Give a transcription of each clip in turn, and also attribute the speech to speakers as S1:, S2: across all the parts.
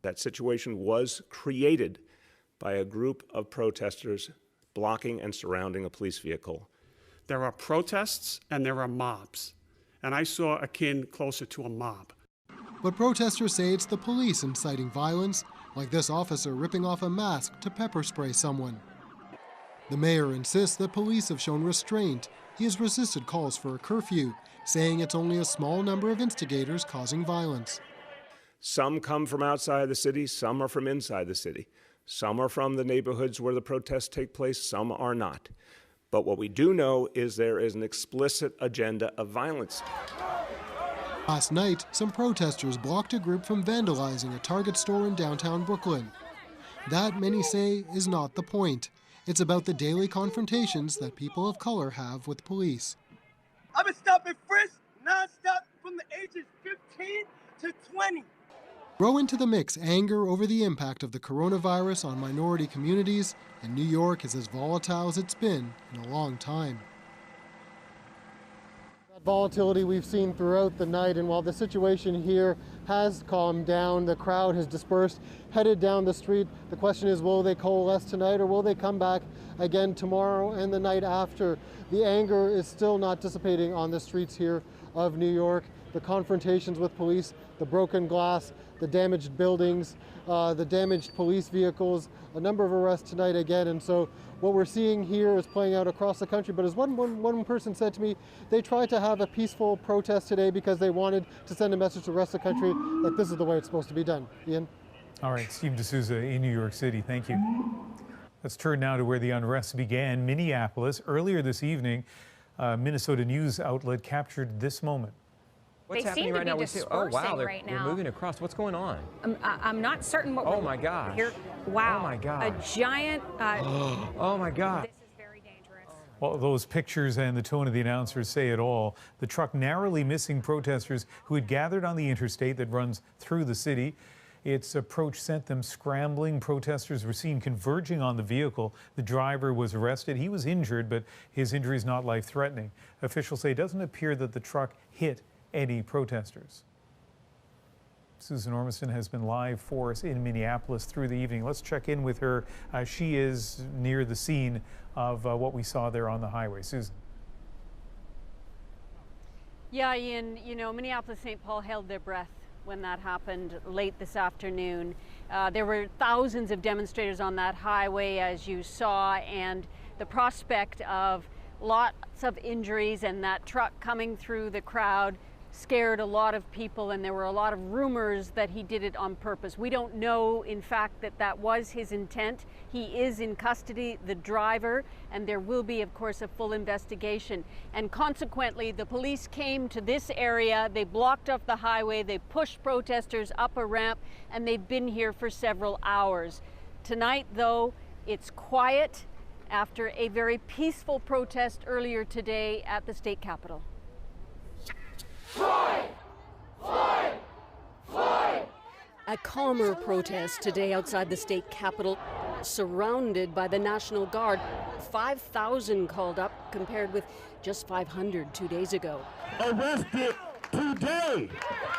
S1: That situation was created by a group of protesters blocking and surrounding a police vehicle.
S2: There are protests and there are mobs, and I saw akin closer to a mob.
S3: But protesters say it's the police inciting violence, like this officer ripping off a mask to pepper spray someone. The mayor insists that police have shown restraint. He has resisted calls for a curfew, saying it's only a small number of instigators causing violence.
S1: Some come from outside the city, some are from inside the city. Some are from the neighborhoods where the protests take place, some are not. But what we do know is there is an explicit agenda of violence.
S3: Last night, some protesters blocked a group from vandalizing a Target store in downtown Brooklyn. That, many say, is not the point. It's about the daily confrontations that people of color have with police.
S4: I've been stopping frisk nonstop from the ages 15 to 20.
S3: Throw into the mix anger over the impact of the coronavirus on minority communities, and New York is as volatile as it's been in a long time.
S5: Volatility we've seen throughout the night, and while the situation here has calmed down, the crowd has dispersed, headed down the street. The question is, will they coalesce tonight or will they come back again tomorrow and the night after? The anger is still not dissipating on the streets here of New York. The confrontations with police, the broken glass, the damaged buildings, the damaged police vehicles, a number of arrests tonight again. And so what we're seeing here is playing out across the country. But as one person said to me, they tried to have a peaceful protest today because they wanted to send a message to the rest of the country that this is the way it's supposed to be done. Ian?
S6: All right, Steve D'Souza in New York City. Thank you. Let's turn now to where the unrest began, Minneapolis. Earlier this evening, Minnesota news outlet captured this moment.
S7: What's happening right now? Oh wow, they're moving across. What's going on?
S8: I'm not certain what.
S7: Oh my gosh!
S8: Here, wow!
S7: Oh my gosh!
S8: A giant.
S7: Oh my God!
S8: This is very dangerous.
S6: Well, those pictures and the tone of the announcers say it all. The truck narrowly missing protesters who had gathered on the interstate that runs through the city. Its approach sent them scrambling. Protesters were seen converging on the vehicle. The driver was arrested. He was injured, but his injury is not life-threatening. Officials say it doesn't appear that the truck hit any protesters. Susan Ormiston has been live for us in Minneapolis through the evening. Let's check in with her. She is near the scene of what we saw there on the highway. Susan.
S9: Yeah, Ian, you know, Minneapolis-St. Paul held their breath when that happened late this afternoon. There were thousands of demonstrators on that highway, as you saw, and the prospect of lots of injuries and that truck coming through the crowd scared a lot of people, and there were a lot of rumors that he did it on purpose. We don't know, in fact, that that was his intent. He is in custody, the driver, and there will be, of course, a full investigation. And consequently, the police came to this area, they blocked off the highway, they pushed protesters up a ramp, and they've been here for several hours. Tonight, though, it's quiet after a very peaceful protest earlier today at the state capitol.
S10: Floyd! Floyd! Floyd!
S9: A calmer protest today outside the state capitol, surrounded by the National Guard. 5,000 called up, compared with just 500 2 days ago.
S10: Arrested today!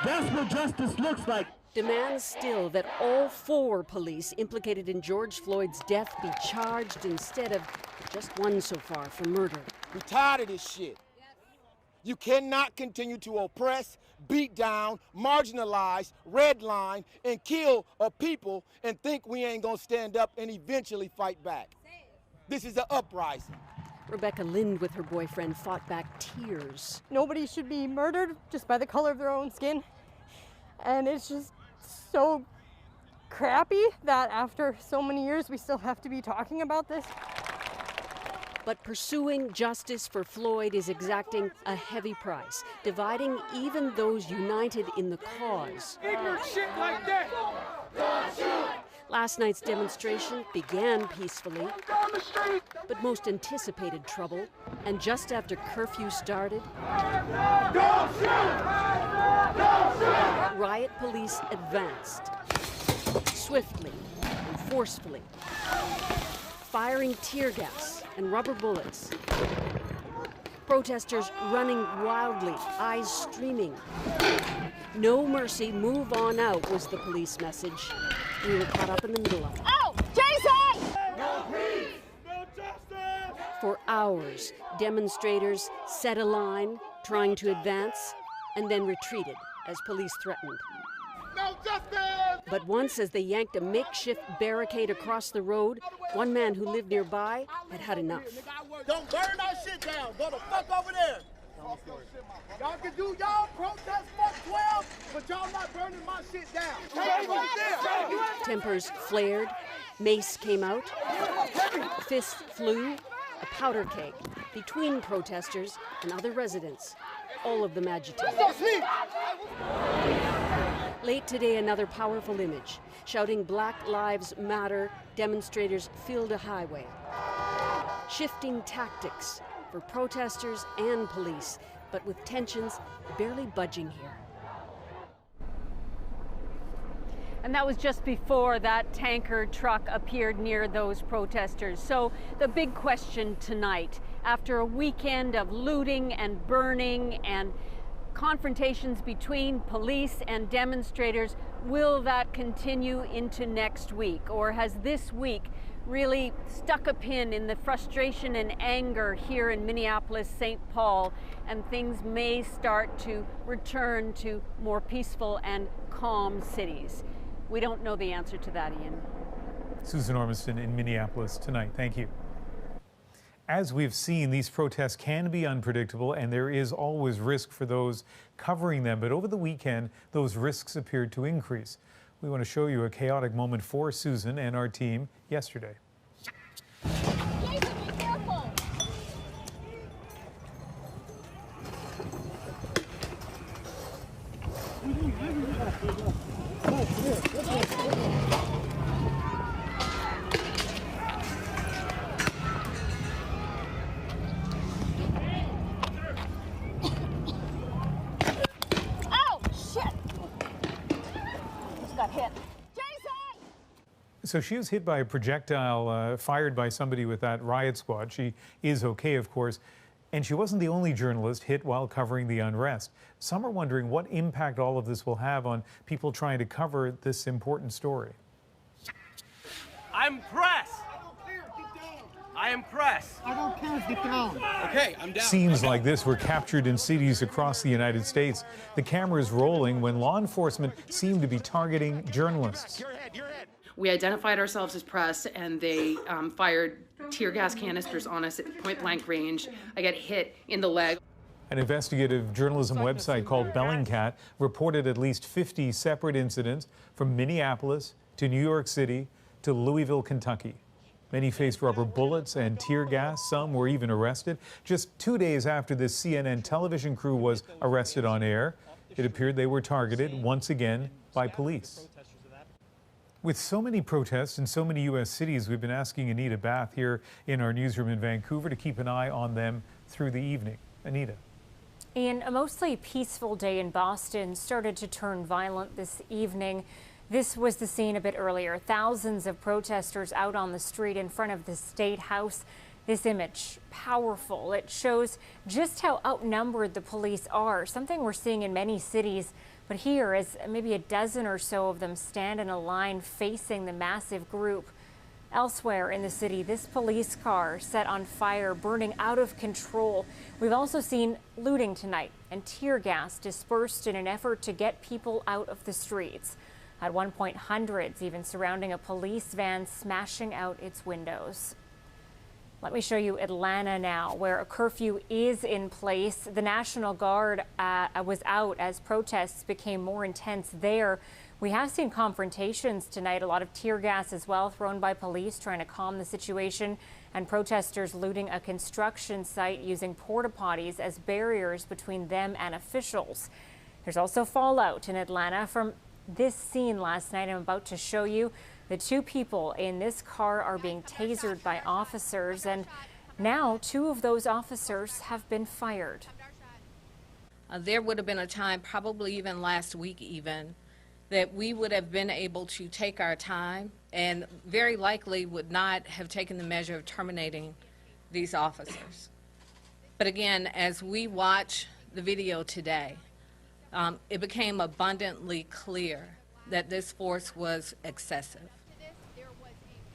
S10: That's what justice looks like.
S9: Demands still that all 4 police implicated in George Floyd's death be charged instead of just one so far for murder.
S4: We're tired of this shit. You cannot continue to oppress, beat down, marginalize, redline, and kill a people and think we ain't gonna stand up and eventually fight back. This is an uprising.
S9: Rebecca Lind with her boyfriend fought back tears.
S11: Nobody should be murdered just by the color of their own skin. And it's just so crappy that after so many years we still have to be talking about this.
S9: But pursuing justice for Floyd is exacting a heavy price, dividing even those united in the cause.
S10: Ignorant shit like that! Don't shoot!
S9: Last night's demonstration began peacefully, but most anticipated trouble. And just after curfew started,
S10: Don't shoot! Don't shoot!
S9: riot police advanced, swiftly and forcefully, firing tear gas and rubber bullets. Protesters running wildly, eyes streaming.
S12: No mercy, move on out was the police message. We were caught up in the middle of it.
S11: Oh, Jason!
S10: No peace, no justice!
S12: For hours, demonstrators set a line, trying to advance, and then retreated as police threatened.
S4: No justice!
S12: But once, as they yanked a makeshift barricade across the road, one man who lived nearby had had enough.
S4: Don't burn our shit down. Go the fuck over there. Y'all can do y'all protest fuck 12, but y'all not burning my shit down.
S12: Tempers flared, mace came out, fists flew, a powder keg between protesters and other residents, all of them agitated. Late today, another powerful image, shouting Black Lives Matter, demonstrators filled a highway. Shifting tactics for protesters and police, but with tensions barely budging here.
S9: And that was just before that tanker truck appeared near those protesters. So the big question tonight, after a weekend of looting and burning and confrontations between police and demonstrators, will that continue into next week? Or has this week really stuck a pin in the frustration and anger here in Minneapolis, St. Paul, and things may start to return to more peaceful and calm cities? We don't know the answer to that, Ian.
S6: Susan Ormiston in Minneapolis tonight. Thank you. As we've seen, these protests can be unpredictable, and there is always risk for those covering them. But over the weekend, those risks appeared to increase. We want to show you a chaotic moment for Susan and our team yesterday.
S11: Jason, be careful! Oh, shit! Just got hit.
S6: So she was hit by a projectile fired by somebody with that riot squad. She is okay, of course. And she wasn't the only journalist hit while covering the unrest. Some are wondering what impact all of this will have on people trying to cover this important story.
S13: I'm press. I am press.
S5: I don't care, get down.
S13: Okay, I'm down.
S6: Scenes like this were captured in cities across the United States. The cameras rolling when law enforcement seemed to be targeting journalists.
S14: We identified ourselves as press, and they fired tear gas canisters on us at point blank range. I got hit in the leg.
S6: An investigative journalism website called Bellingcat reported at least 50 separate incidents from Minneapolis to New York City to Louisville, Kentucky. Many faced rubber bullets and tear gas. Some were even arrested. Just 2 days after this CNN television crew was arrested on air, it appeared they were targeted once again by police. With so many protests in so many U.S. cities, we've been asking Anita Bath here in our newsroom in Vancouver to keep an eye on them through the evening. Anita.
S15: Ian, a mostly peaceful day in Boston started to turn violent this evening. This was the scene a bit earlier. Thousands of protesters out on the street in front of the State House. This image, powerful. It shows just how outnumbered the police are, something we're seeing in many cities. But here, as maybe a dozen or so of them stand in a line facing the massive group. Elsewhere in the city, this police car set on fire, burning out of control. We've also seen looting tonight and tear gas dispersed in an effort to get people out of the streets. At one point, hundreds even surrounding a police van, smashing out its windows. Let me show you Atlanta now, where a curfew is in place. The National Guard was out as protests became more intense there. We have seen confrontations tonight, a lot of tear gas as well thrown by police trying to calm the situation, and protesters looting a construction site using porta potties as barriers between them and officials. There's also fallout in Atlanta from this scene last night I'm about to show you. The two people in this car are being tasered by officers, and now 2 of those officers have been fired.
S16: There would have been a time, probably even last week even, that we would have been able to take our time and very likely would not have taken the measure of terminating these officers. But again, as we watch the video today, it became abundantly clear that this force was excessive.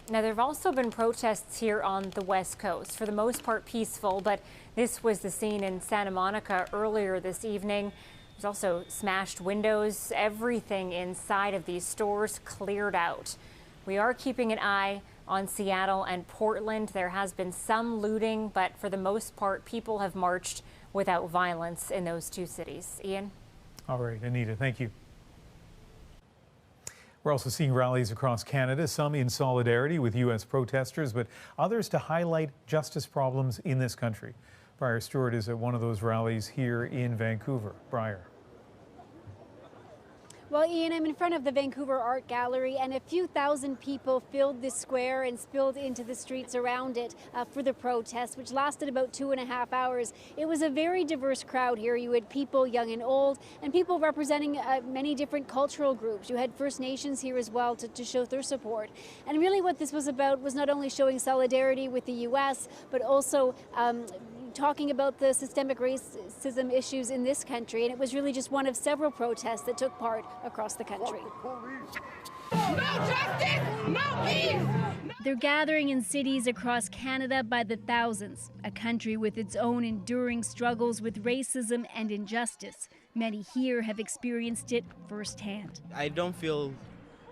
S15: Now, there have also been protests here on the West Coast, for the most part peaceful, but this was the scene in Santa Monica earlier this evening. There's also smashed windows. Everything inside of these stores cleared out. We are keeping an eye on Seattle and Portland. There has been some looting, but for the most part, people have marched without violence in those two cities. Ian?
S6: All right, Anita, thank you. We're also seeing rallies across Canada, some in solidarity with U.S. protesters, but others to highlight justice problems in this country. Briar Stewart is at one of those rallies here in Vancouver. Briar.
S17: Well, Ian, I'm in front of the Vancouver Art Gallery, and a few thousand people filled this square and spilled into the streets around it for the protest, which lasted about 2.5 hours. It was a very diverse crowd here. You had people young and old, and people representing many different cultural groups. You had First Nations here as well to show their support. And really what this was about was not only showing solidarity with the U.S., but also talking about the systemic racism issues in this country, and it was really just one of several protests that took part across the country. No justice, no peace! They're gathering in cities across Canada by the thousands, a country with its own enduring struggles with racism and injustice. Many here have experienced it firsthand.
S18: I don't feel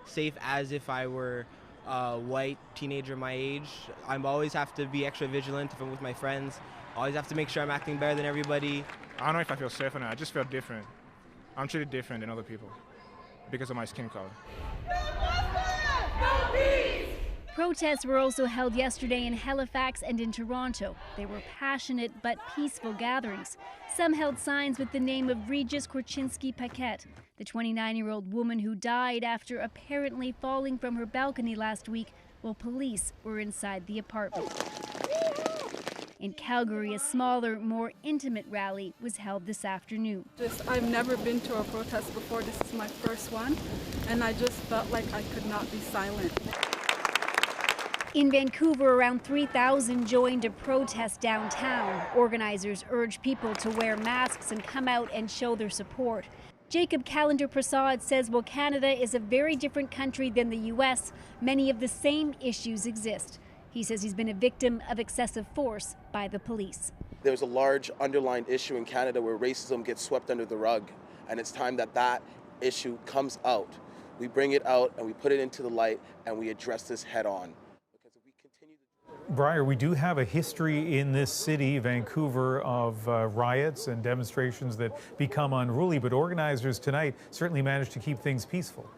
S18: safe as if I were a white teenager my age. I always have to be extra vigilant if I'm with my friends. I always have to make sure I'm acting better than everybody.
S19: I don't know if I feel safe or not. I just feel different. I'm treated different than other people because of my skin color.
S17: Protests were also held yesterday in Halifax and in Toronto. They were passionate but peaceful gatherings. Some held signs with the name of Regis Korchinski-Paquette, the 29-year-old woman who died after apparently falling from her balcony last week while police were inside the apartment. In Calgary, a smaller, more intimate rally was held this afternoon.
S20: I've never been to a protest before. This is my first one, and I just felt like I could not be silent.
S17: In Vancouver, around 3,000 joined a protest downtown. Organizers urged people to wear masks and come out and show their support. Jacob Calendar-Prasad says while Canada is a very different country than the U.S., many of the same issues exist. He says he's been a victim of excessive force by the police.
S21: There's a large underlying issue in Canada where racism gets swept under the rug, and it's time that that issue comes out. We bring it out and we put it into the light and we address this head on.
S6: Briar, we do have a history in this city, Vancouver, of riots and demonstrations that become unruly, but organizers tonight certainly managed to keep things peaceful.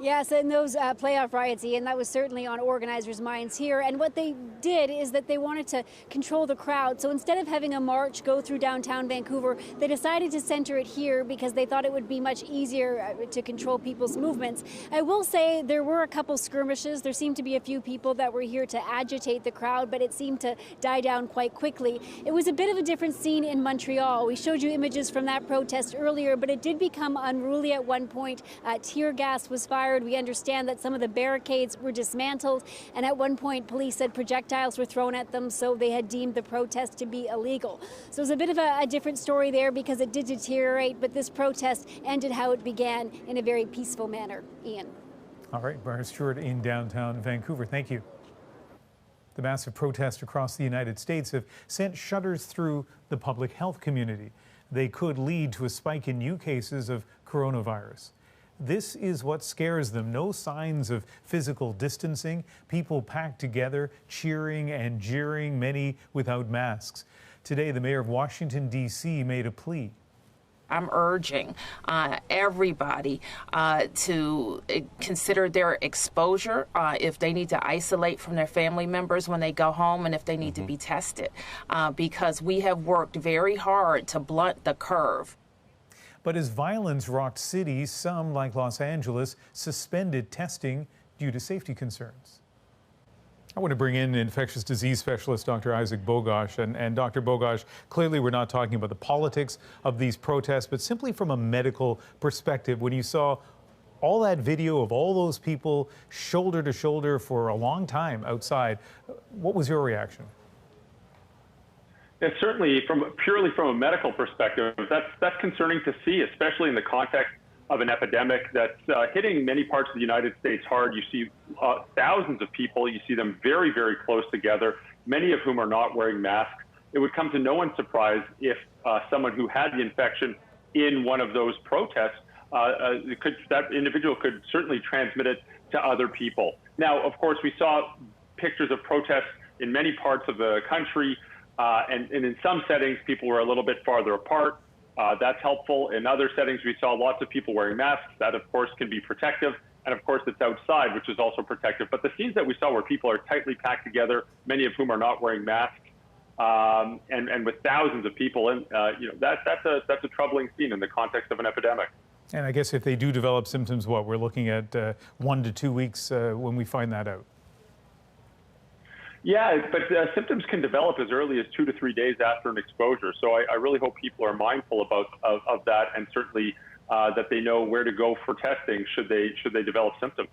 S17: Yes, and those playoff riots, Ian, that was certainly on organizers' minds here. And what they did is that they wanted to control the crowd. So instead of having a march go through downtown Vancouver, they decided to center it here because they thought it would be much easier to control people's movements. I will say there were a couple skirmishes. There seemed to be a few people that were here to agitate the crowd, but it seemed to die down quite quickly. It was a bit of a different scene in Montreal. We showed you images from that protest earlier, but it did become unruly at one point. Tear gas was fired. We understand that some of the barricades were dismantled, and at one point police said projectiles were thrown at them, so they had deemed the protest to be illegal. So it was a bit of a different story there because it did deteriorate, but this protest ended how it began, in a very peaceful manner. Ian.
S6: All right, Briar Stewart in downtown Vancouver. Thank you. The massive protests across the United States have sent shudders through the public health community. They could lead to a spike in new cases of coronavirus. This is what scares them. No signs of physical distancing, people packed together, cheering and jeering, many without masks. Today, the mayor of Washington, D.C. made a plea.
S22: I'm urging everybody to consider their exposure if they need to isolate from their family members when they go home and if they need to be tested, because we have worked very hard to blunt the curve.
S6: But as violence rocked cities, some, like Los Angeles, suspended testing due to safety concerns. I want to bring in infectious disease specialist Dr. Isaac Bogosh. And Dr. Bogosh, clearly we're not talking about the politics of these protests, but simply from a medical perspective. When you saw all that video of all those people shoulder to shoulder for a long time outside, what was your reaction?
S1: And certainly, purely from a medical perspective, that's concerning to see, especially in the context of an epidemic that's hitting many parts of the United States hard. You see thousands of people. You see them very, very close together, many of whom are not wearing masks. It would come to no one's surprise if someone who had the infection in one of those protests, that individual could certainly transmit it to other people. Now, of course, we saw pictures of protests in many parts of the country. And in some settings, people were a little bit farther apart. That's helpful. In other settings, we saw lots of people wearing masks. That, of course, can be protective. And, of course, it's outside, which is also protective. But the scenes that we saw where people are tightly packed together, many of whom are not wearing masks, and with thousands of people, and that's a troubling scene in the context of an epidemic.
S6: And I guess if they do develop symptoms, we're looking at 1 to 2 weeks when we find that out.
S1: Yeah, but symptoms can develop as early as 2 to 3 days after an exposure. So I really hope people are mindful of that, and certainly that they know where to go for testing should they develop symptoms.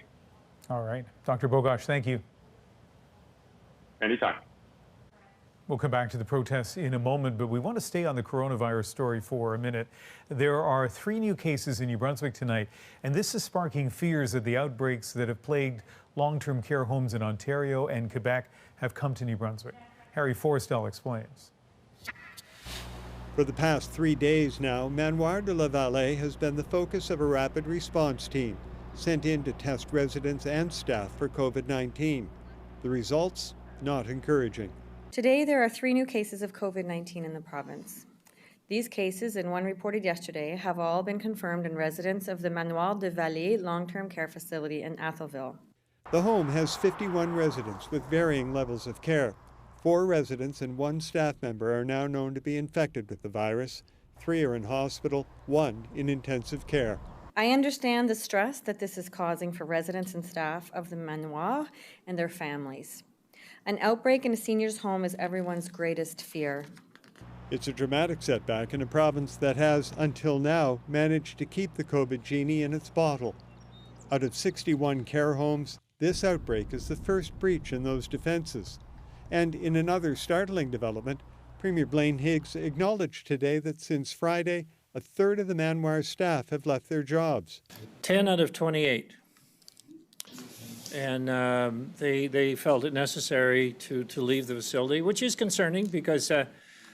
S6: All right. Dr. Bogoch, thank you.
S1: Anytime.
S6: We'll come back to the protests in a moment, but we want to stay on the coronavirus story for a minute. There are 3 new cases in New Brunswick tonight, and this is sparking fears that the outbreaks that have plagued long-term care homes in Ontario and Quebec have come to New Brunswick. Harry Forrestal explains.
S2: For the past 3 days now, Manoir de la Vallée has been the focus of a rapid response team sent in to test residents and staff for COVID-19. The results, not encouraging.
S23: Today, there are 3 new cases of COVID-19 in the province. These cases, and one reported yesterday, have all been confirmed in residents of the Manoir de Vallée long-term care facility in Atholville.
S2: The home has 51 residents with varying levels of care. 4 residents and 1 staff member are now known to be infected with the virus. 3 are in hospital, 1 in intensive care.
S23: I understand the stress that this is causing for residents and staff of the Manoir and their families. An outbreak in a senior's home is everyone's greatest fear.
S2: It's a dramatic setback in a province that has, until now, managed to keep the COVID genie in its bottle. Out of 61 care homes, this outbreak is the first breach in those defenses. And in another startling development, Premier Blaine Higgs acknowledged today that since Friday, a third of the Manoir staff have left their jobs.
S24: 10 out of 28. And they felt it necessary to leave the facility, which is concerning because,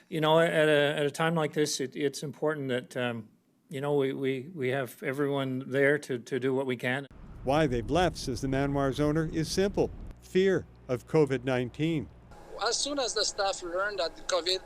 S24: you know, at a time like this, it's important that, you know, we have everyone there to do what we can.
S2: Why they've left, says the Manoir's owner, is simple: fear of COVID-19.
S25: As soon as the staff learn that the COVID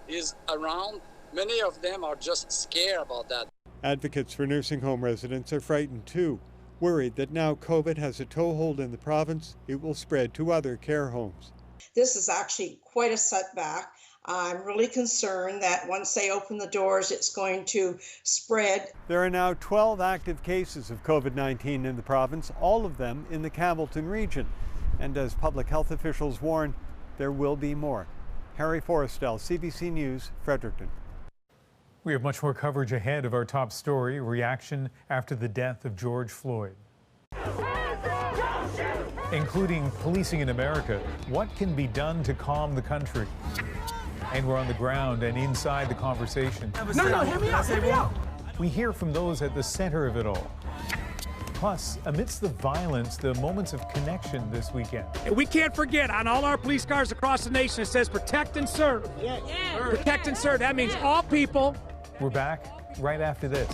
S25: is around, many of them are just scared about that.
S2: Advocates for nursing home residents are frightened too, worried that now COVID has a toehold in the province, it will spread to other care homes.
S26: This is actually quite a setback. I'm really concerned that once they open the doors, it's going to spread.
S2: There are now 12 active cases of COVID-19 in the province, all of them in the Campbellton region. And as public health officials warn, there will be more. Harry Forrestal, CBC News, Fredericton.
S6: We have much more coverage ahead of our top story, reaction after the death of George Floyd. Including policing in America, what can be done to calm the country? And we're on the ground and inside the conversation.
S4: No, hear me out.
S6: We hear from those at the center of it all. Plus, amidst the violence, the moments of connection this weekend.
S27: And we can't forget, on all our police cars across the nation, it says protect and serve. Protect and serve. That means all people.
S6: We're back right after this.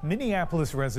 S6: Minneapolis residents